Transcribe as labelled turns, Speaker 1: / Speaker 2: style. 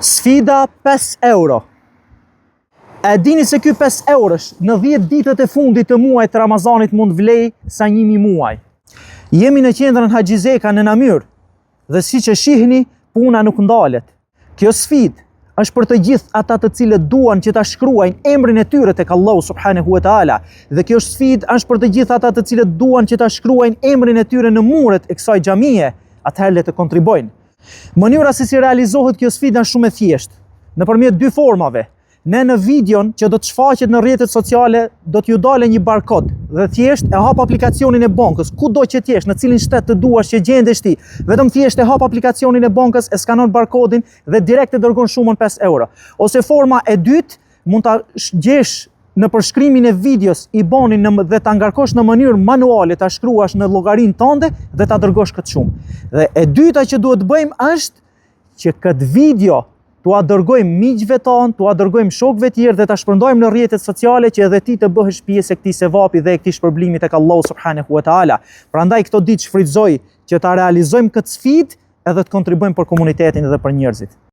Speaker 1: Sfida 5 euro. E dini se ky 5 eurosh në 10 ditët e fundit të muajit të Ramazanit mund vlej sa 1000 muaj. Jemi në qendrën Haxhizeka në Namyr dhe siç e shihni, puna nuk ndalet. Kjo sfidë është për të gjithë ata të cilët duan që ta shkruajnë emrin e tyre tek Allahu subhanahu wa taala, dhe kjo sfidë është për të gjithë ata të cilët duan që ta shkruajnë emrin e tyre në muret e kësaj xhamie, atëherë le të kontribojnë. Mënyra se si realizohet kjo sfidë është shumë e thjeshtë, nëpërmjet dy formave. Ne në videon që do të shfaqet në rrjetet sociale do t'ju dalë një barkod dhe thjesht e hap aplikacionin e bankës, kudo që t'jesh, në cilin shtet të duash që gjendesh ti, vetëm thjesht e hap aplikacionin e bankës, e skanon barkodin dhe direkt e dërgon shumën 5 euro. Ose forma e dytë, mund ta gjesh në përshkrimin e videos IBAN-in dhe ta ngarkosh në mënyrë manuale, ta shkruash në llogarinë tënde dhe ta dërgosh këtë shumë. Dhe e dyta që duhet bëjmë është që këtë video t'ua dërgojmë miqve tanë, t'ua dërgojmë shokëve tjerë dhe ta shpërndajmë në rrjetet sociale që edhe ti të bëhesh pjesë e këtij sevapi dhe e këtij shpërblimi tek Allahu subhanahu wa taala. Prandaj këto ditë shfrytëzoj që ta realizojmë këtë sfidë edhe të kontribuojmë për komunitetin dhe për njerëzit.